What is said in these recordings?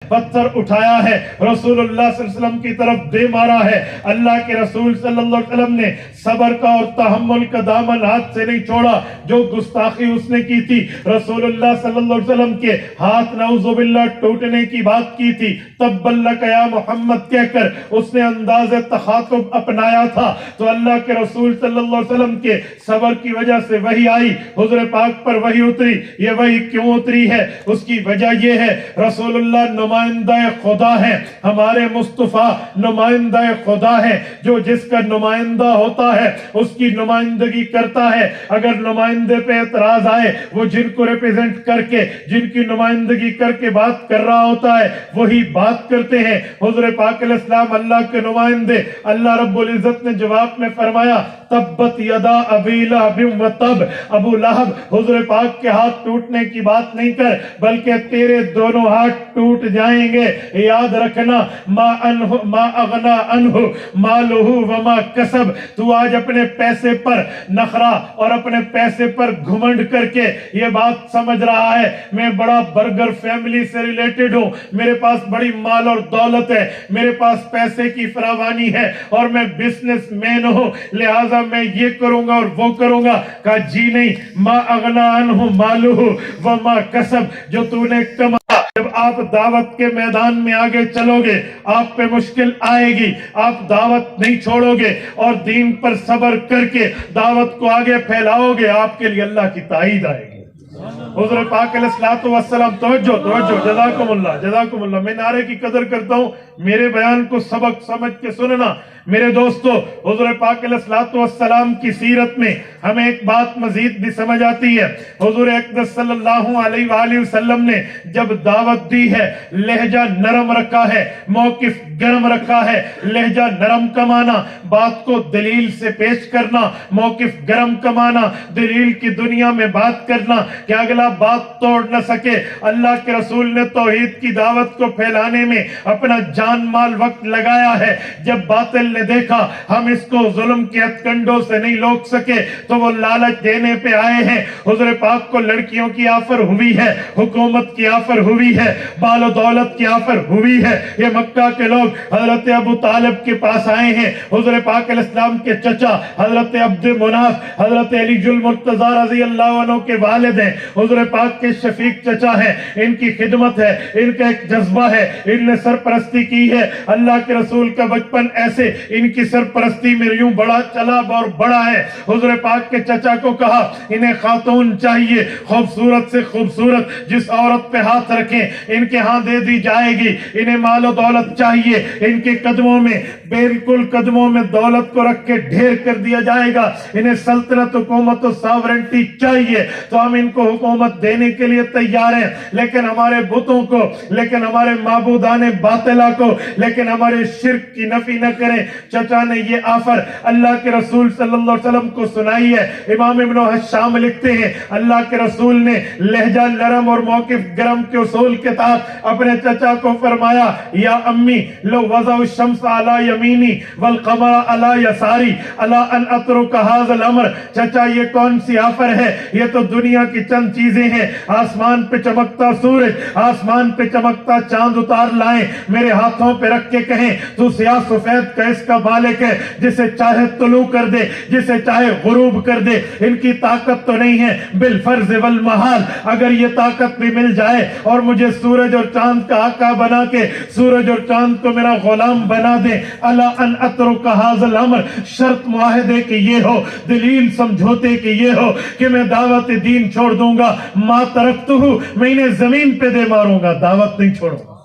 پتھر اٹھایا ہے، رسول اللہ صلی اللہ علیہ وسلم کی طرف دے مارا ہے، اللہ کے رسول صلی اللہ علیہ وسلم نے صبر کا اور تحمل کا دامن ہاتھ سے نہیں چھوڑا۔ جو گستاخی اس نے کی تھی، رسول اللہ صلی اللہ علیہ وسلم کے ہاتھ نعوذ باللہ ٹوٹنے کی بات کی تھی، تب لک یا محمد کہہ کر اس نے انداز تخاطب اپنایا تھا، تو اللہ کے رسول صلی اللہ علیہ وسلم کے صبر کی وجہ سے وحی آئی، حضور پاک پر وحی اتری۔ یہ وحی کیوں اتری ہے؟ اس کی وجہ یہ ہے رسول اللہ نمائندہ خدا ہے، ہمارے مصطفیٰ نمائندہ خدا ہے، جو جس کا نمائندہ ہوتا ہے اس کی نمائندگی کرتا ہے۔ اگر نمائندے پہ اعتراض آئے، وہ جن کو ریپریزنٹ کر کے، جن کی نمائندگی کر کے بات کر رہا ہوتا ہے وہی بات کرتے ہیں۔ حضور پاک علیہ السلام اللہ کے نمائندے، اللہ رب العزت نے جواب میں فرمایا تبت یدا ابی لہب و تب، ابو لہب حضور پاک کے ہاتھ ٹوٹنے کی بات نہیں کر، بلکہ تیرے دونوں ہاتھ ٹوٹ جائیں گے۔ یاد رکھنا ما اغنا عنہ مالہ وما کسب، تو آج اپنے پیسے پر نخرہ اور اپنے پیسے پر گھمنڈ کر کے یہ بات سمجھ رہا ہے میں بڑا برگر فیملی سے ریلیٹڈ ہوں، میرے پاس بڑی مال اور دولت ہے، میرے پاس پیسے کی فراوانی ہے اور میں بزنس مین ہوں، لہٰذا میں یہ کروں گا اور وہ کروں گا۔ کہا جی نہیں، ما اغنا عنہ مالہ وما کسب، جو تو نے کمایا۔ جب آپ دعوت کے میدان میں آگے چلو گے، آپ پہ مشکل آئے گی، آپ دعوت نہیں چھوڑو گے اور دین پر صبر کر کے دعوت کو آگے پھیلاؤ گے، آپ کے لیے اللہ کی تائید آئے گی۔ حضور پاک علیہ الصلوۃ والسلام، توجہ جزاکم اللہ، میں نعرے کی قدر کرتا ہوں، میرے بیان کو سبق سمجھ کے سننا میرے دوستو۔ حضور پاک علیہ الصلوۃ والسلام کی سیرت میں ہمیں ایک بات مزید بھی سمجھ آتی ہے۔ حضور اقدس صلی اللہ علیہ وآلہ وسلم نے جب دعوت دی ہے، لہجہ نرم رکھا ہے، موقف گرم رکھا ہے۔ لہجہ نرم کا معنی بات کو دلیل سے پیش کرنا، موقف گرم کا معنی دلیل کی دنیا میں بات کرنا کہ اگلا بات توڑ نہ سکے۔ اللہ کے رسول نے توحید کی دعوت کو پھیلانے میں اپنا جان مال وقت لگایا ہے۔ جب باطل نے دیکھا ہم اس کو ظلم کے ہتھ کنڈوں سے نہیں روک سکے تو وہ لالچ دینے پہ آئے ہیں۔ حضور پاک کو لڑکیوں کی آفر ہوئی ہے، حکومت کی آفر ہوئی ہے، بال و دولت کی آفر ہوئی ہے۔ یہ مکہ کے لوگ حضرت ابو طالب کے پاس آئے ہیں، حضور پاک علیہ السلام کے چچا حضرت عبد مناف حضرت علی المرتضی رضی اللہ عنہ کے والد ہیں، حضور پاک کے شفیق چچا ہیں، ان کی خدمت ہے، ان کا ایک جذبہ ہے، ان نے سرپرستی کی ہے۔ اللہ کے رسول کا بچپن ایسے ان کی سرپرستی میں یوں بڑا چلا اور بڑا ہے۔ حضور پاک کے چچا کو کہا انہیں خاتون چاہیے، خوبصورت سے خوبصورت، جس عورت پہ ہاتھ رکھیں ان کے ہاں دے دی جائے گی۔ انہیں مال و دولت چاہیے، ان کے قدموں میں بالکل قدموں میں دولت کو رکھ کے ڈھیر کر دیا جائے گا۔ انہیں سلطنت، حکومت و ساورنٹی چاہیے، تو ہم ان کو حکومت دینے کے لیے تیار ہیں، لیکن ہمارے بتوں کو، لیکن ہمارے معبودان باطلہ کو، لیکن ہمارے شرک کی نفی نہ کریں۔ چچا نے یہ آفر اللہ کے رسول صلی اللہ علیہ وسلم کو سنائی ہے۔ امام ابن حشام لکھتے ہیں اللہ کے رسول نے لہجہ نرم اور موقف گرم کے اصول کے تحت اپنے چچا کو فرمایا یا امی لو وضع الشمس علی یمینی والقمر علی یساری الا ان اترک ھذا الامر۔ چچا یہ کون سی آفر ہے؟ یہ تو دنیا کی چند چیزیں ہیں، آسمان پہ چمکتا سورج، آسمان پہ چمکتا چاند اتار لائیں، میرے ہاتھوں پہ رکھ کے کہیں تو سیاہ سفید کا اس کا مالک ہے، جسے چاہے طلوع کر دے، جسے چاہے غروب کر دے۔ ان کی طاقت تو نہیں ہے بالفرض والمحال، اگر یہ طاقت بھی مل جائے اور مجھے سورج اور چاند کا آقا بنا کے سورج اور چاند کو میرا غلام بنا دے، الا ان اترک ھذا الامر، شرط معاہدے کی یہ ہو، دلیل سمجھوتے کی یہ ہو کہ میں دعوت دین چھوڑ دوں گا، ما ترکتہ، میں انہیں زمین پہ دے ماروں گا، دعوت نہیں چھوڑوں گا۔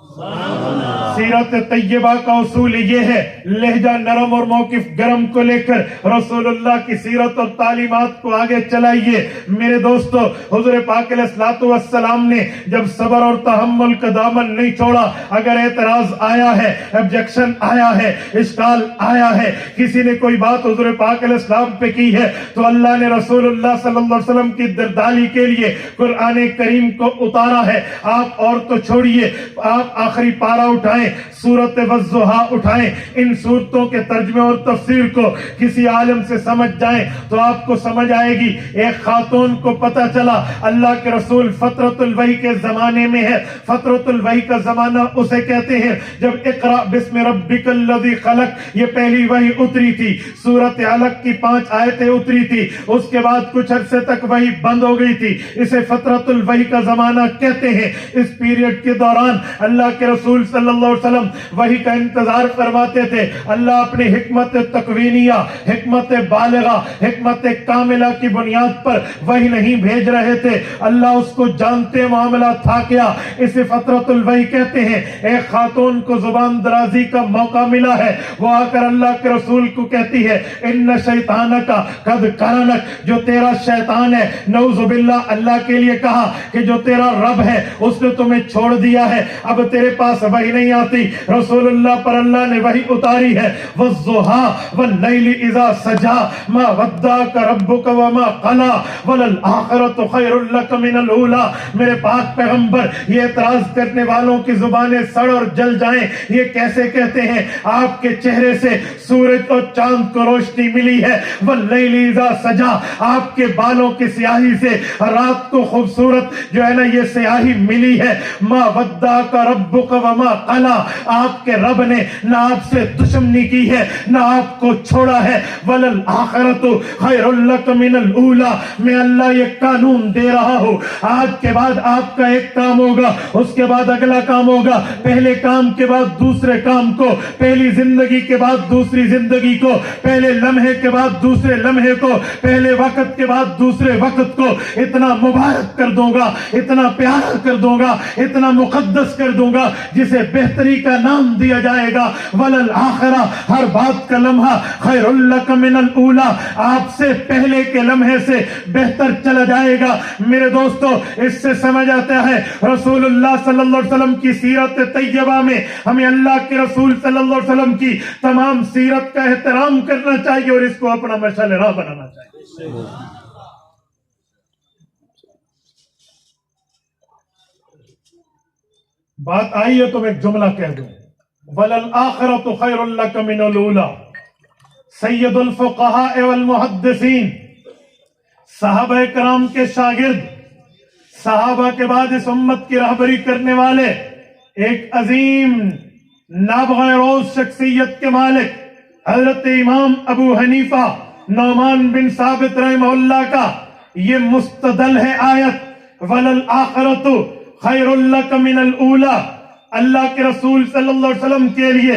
سیرت طیبہ کا اصول یہ ہے، لہجہ نرم اور موقف گرم کو لے کر رسول اللہ کی سیرت اور تعلیمات کو آگے چلائیے۔ میرے دوستو، حضور پاک علیہ الصلوۃ والسلام نے جب صبر اور تحمل کا دامن نہیں چھوڑا، اگر اعتراض آیا ہے، آبجیکشن آیا ہے، اشکال آیا ہے، کسی نے کوئی بات حضور پاک علیہ السلام پہ کی ہے، تو اللہ نے رسول اللہ صلی اللہ علیہ وسلم کی دردالی کے لیے قرآن کریم کو اتارا ہے۔ آپ اور تو چھوڑیے، آپ آخری پارہ اٹھائیں، اٹھائیں, سورت والضحا اٹھائیں, ان صورتوں کے ترجمے اور تفسیر کو کسی عالم سے سمجھ جائیں تو آپ کو سمجھ آئے گی. ایک خاتون کو پتا چلا اللہ کے رسول فترۃ الوحی کے زمانے میں ہے. فترۃ الوحی کا زمانہ اسے کہتے ہیں جب اقرا بسم ربک الذی خلق یہ پہلی وحی اتری تھی. سورت علق کی 5 آیتیں اتری تھی, اس کے بعد کچھ عرصے تک وحی بند ہو گئی تھی. اسے فترۃ الوحی کا زمانہ کہتے ہیں. اس پیریڈ کے دوران اللہ کے رسول صلی اللہ علیہ وسلم وحی کا انتظار فرماتے تھے. اللہ اپنی حکمت تکوینیہ, حکمت بالغہ, حکمت کاملہ کی بنیاد پر وحی نہیں بھیج رہے تھے. اللہ اس کو جانتے معاملہ تھا کیا. اسے فترۃ الوحی کہتے ہیں. ایک خاتون کو زبان درازی کا موقع ملا ہے, وہ آ کر اللہ کے رسول کو کہتی ہے ان شیطانک قد کرنک, جو تیرا شیطان ہے, نعوذ باللہ, اللہ کے لیے کہا کہ جو تیرا رب ہے اس نے تمہیں چھوڑ دیا ہے, اب تیرے پاس وحی نہیں آتی. رسول اللہ پر اللہ نے وحی اتاری ہے. والضحا واللیل اذا سجا ما ودعک ربک وما قلی وللآخرۃ خیر لک من الاولی. میرے پاک پیغمبر, یہ اعتراض کرنے والوں کی زبانیں سڑ اور جل جائیں. یہ کیسے کہتے ہیں آپ کے چہرے سے سورج اور چاند کو روشنی ملی ہے. واللیل اذا سجا, آپ کے بالوں کی سیاہی سے رات کو خوبصورت جو ہے نا یہ سیاہی ملی ہے. ما ودعک ربک وما قلی, آپ کے رب نے نہ آپ سے دشمنی کی ہے نہ آپ کو چھوڑا ہے. وللآخرۃ خیر لک من الاولی, میں اللہ یہ قانون دے رہا ہوں, آج کے بعد آپ کا ایک کام ہوگا, اس کے بعد اگلا کام ہوگا, پہلے کام کے بعد دوسرے کام کو, پہلی زندگی کے بعد دوسری زندگی کو, پہلے لمحے کے بعد دوسرے لمحے کو, پہلے وقت کے بعد دوسرے وقت کو اتنا مبارک کر دوں گا, اتنا پیارا کر دوں گا, اتنا مقدس کر دوں گا جسے بہتری کا نام دیا جائے گا. وللآخرہ, ہر بات کا لمحہ, خیر لک من الاولی, آپ سے پہلے کے لمحے سے بہتر چلا جائے گا. میرے دوستو, اس سے سمجھ آتا ہے رسول اللہ صلی اللہ علیہ وسلم کی سیرت طیبہ میں ہمیں اللہ کے رسول صلی اللہ علیہ وسلم کی تمام سیرت کا احترام کرنا چاہیے اور اس کو اپنا مشعل راہ بنانا چاہیے. بات آئی ہے تو میں ایک جملہ کہہ دوں, وَلَلْآخِرَةُ خَيْرٌ لَكَ مِنَ الْأُولَى. سید الفقہاء والمحدثین, صحابہ کرام کے شاگرد, صحابہ کے بعد اس امت کی رہبری کرنے والے, ایک عظیم نابغہ روز شخصیت کے مالک حضرت امام ابو حنیفہ نعمان بن ثابت رحمہ اللہ کا یہ مستدل ہے آیت وَلَلْآخِرَةُ خَيْرٌ لَكَ مِنَ الْأُولَى. اللہ کے رسول صلی اللہ علیہ وسلم کے لیے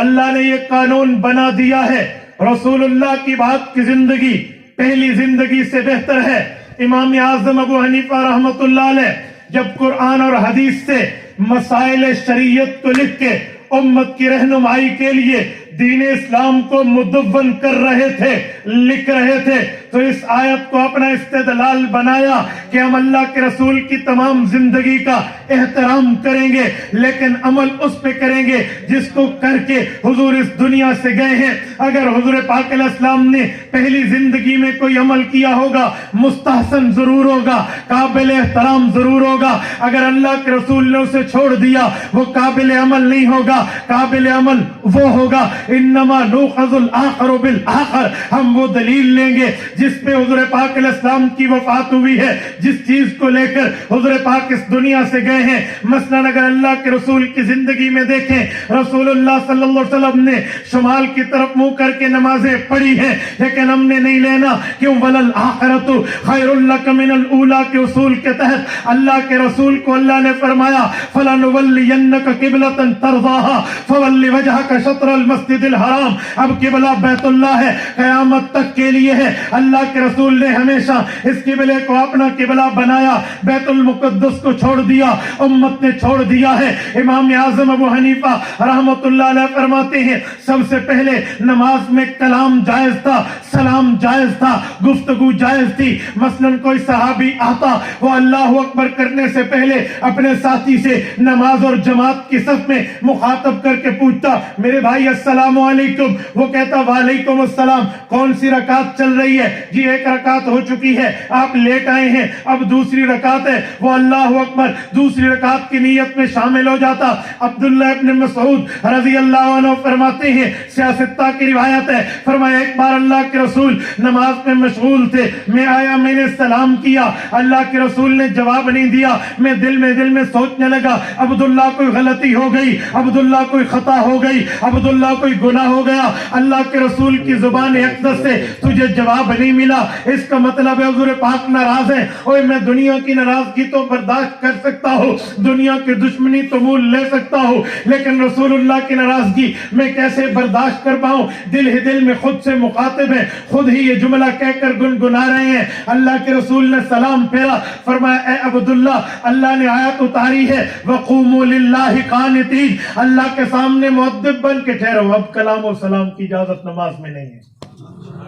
اللہ نے یہ قانون بنا دیا ہے, رسول اللہ کی بات کی زندگی پہلی زندگی سے بہتر ہے. امام اعظم ابو حنیفہ رحمۃ اللہ علیہ جب قرآن اور حدیث سے مسائل شریعت کو لکھ کے امت کی رہنمائی کے لیے دین اسلام کو مدون کر رہے تھے, لکھ رہے تھے, تو اس آیت کو اپنا استدلال بنایا کہ ہم اللہ کے رسول کی تمام زندگی کا احترام کریں گے, لیکن عمل اس پہ کریں گے جس کو کر کے حضور اس دنیا سے گئے ہیں. اگر حضور پاک علیہ السلام نے پہلی زندگی میں کوئی عمل کیا ہوگا مستحسن ضرور ہوگا, قابل احترام ضرور ہوگا. اگر اللہ کے رسول نے اسے چھوڑ دیا وہ قابل عمل نہیں ہوگا, قابل عمل وہ ہوگا انما نؤخذ الآخر بالآخر, ہم وہ دلیل لیں گے جس پہ حضور پاک علیہ السلام کی وفات ہوئی ہے, جس چیز کو لے کر حضور پاک اس دنیا سے گئے ہیں. مثلا اگر اللہ کے رسول کی زندگی میں دیکھیں رسول اللہ صلی اللہ علیہ وسلم نے شمال کی طرف منہ کر کے نمازیں پڑھی ہیں, لیکن ہم نے نہیں لینا کیوں, وللآخرۃ خیر لک من الاولی کے اصول کے تحت اللہ کے رسول کو اللہ نے فرمایا فلنولینک قبلۃ ترضاها فول وجهک شطر المسجد الحرام. اب قبلہ بیت اللہ ہے, قیامت تک کے لیے ہے. اللہ کے رسول نے ہمیشہ اس قبلے کو اپنا قبلہ بنایا, بیت المقدس کو چھوڑ دیا, امت نے چھوڑ دیا ہے. امام اعظم ابو حنیفہ رحمۃ اللہ علیہ فرماتے ہیں سب سے پہلے نماز میں کلام جائز تھا, سلام جائز تھا, گفتگو جائز تھی. مثلا کوئی صحابی آتا وہ اللہ اکبر کرنے سے پہلے اپنے ساتھی سے نماز اور جماعت کی صف میں مخاطب کر کے پوچھتا میرے بھائی السلام السلام علیکم، وہ کہتا وعلیکم السلام، کون سی رکعت چل رہی ہے؟ جی ایک رکعت ہو چکی ہے، آپ لیٹ آئے ہیں، اب دوسری رکعت ہے۔ وہ اللہ اکبر دوسری رکعت کی نیت میں شامل ہو جاتا۔ عبداللہ ابن مسعود رضی اللہ عنہ فرماتے ہیں، سیاستہ کی روایت ہے، فرمایا ایک بار اللہ کے رسول نماز میں مشغول تھے، میں آیا، میں نے سلام کیا، اللہ کے رسول نے جواب نہیں دیا، میں دل میں سوچنے لگا عبداللہ کوئی غلطی ہو گئی، عبداللہ کوئی خطا ہو گئی، عبداللہ کوئی گناہ ہو گیا۔ اللہ کے رسول کی زبان اقدس سے تجھے جواب نہیں ملا، اس کا مطلب ہے حضور پاک ناراض ہے۔ اوے میں دنیا کی ناراضگی تو برداشت کر سکتا ہوں، دنیا کی دشمنی تو مول لے سکتا ہوں، لیکن رسول اللہ کی ناراضگی میں کیسے برداشت کر پاؤں؟ دل ہی دل میں خود سے مخاطب ہے، خود ہی یہ جملہ کہہ کر گنگنا رہے ہیں۔ اللہ کے رسول نے سلام پھیرا، فرمایا اے عبداللہ، اللہ نے آیت اتاری ہے وَقُومُوا لِلَّهِ قَانِتِينَ، اللہ کے سامنے مؤدب بن کے ٹھہرو۔ اب کلام و سلام کی اجازت نماز میں نہیں ہے۔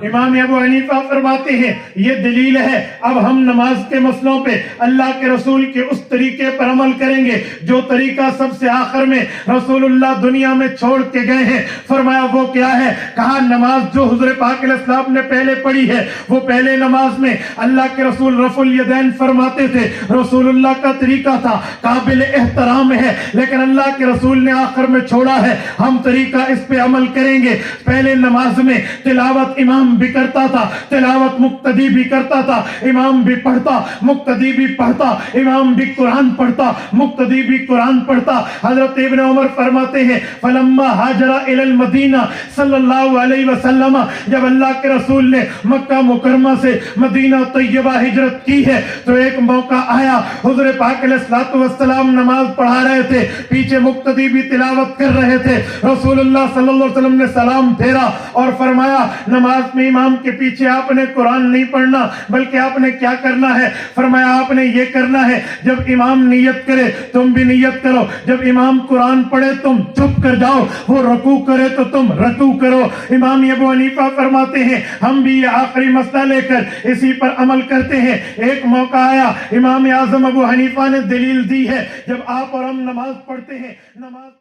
امام ابو حنیفہ فرماتے ہیں یہ دلیل ہے، اب ہم نماز کے مسئلوں پہ اللہ کے رسول کے اس طریقے پر عمل کریں گے جو طریقہ سب سے آخر میں رسول اللہ دنیا میں چھوڑ کے گئے ہیں۔ فرمایا وہ کیا ہے؟ کہا نماز جو حضور پاک علیہ السلام نے پہلے پڑھی ہے، وہ پہلے نماز میں اللہ کے رسول رفع الیدین فرماتے تھے، رسول اللہ کا طریقہ تھا، قابل احترام ہے، لیکن اللہ کے رسول نے آخر میں چھوڑا ہے، ہم طریقہ اس پہ عمل کریں گے۔ پہلے نماز میں تلاوت امام بھی کرتا تھا، تلاوت مقتدی بھی کرتا تھا، امام بھی پڑھتا، مقتدی بھی پڑھتا، امام بھی قرآن پڑھتا، مقتدی بھی قرآن پڑھتا۔ حضرت ابن عمر فرماتے ہیں فلما ہاجر الی المدینہ صلی اللہ علیہ وسلم، جب اللہ کے رسول نے مکہ مکرمہ سے مدینہ طیبہ ہجرت کی ہے تو ایک موقع آیا، حضور پاک علیہ الصلوۃ والسلام نماز پڑھا رہے تھے، پیچھے مقتدی بھی تلاوت کر رہے تھے، رسول اللہ صلی اللہ علیہ وسلم نے سلام پھیرا اور فرمایا نماز میں امام کے پیچھے آپ نے قرآن نہیں پڑھنا، بلکہ آپ نے کیا کرنا ہے؟ فرمایا آپ نے یہ کرنا ہے جب امام نیت کرے تم بھی نیت کرو، جب امام قرآن پڑھے تم چپ کر جاؤ، وہ رکوع کرے تو تم رکوع کرو۔ امام ابو حنیفہ فرماتے ہیں ہم بھی یہ آخری مسئلہ لے کر اسی پر عمل کرتے ہیں۔ ایک موقع آیا، امام اعظم ابو حنیفہ نے دلیل دی ہے، جب آپ اور ہم نماز پڑھتے ہیں، نماز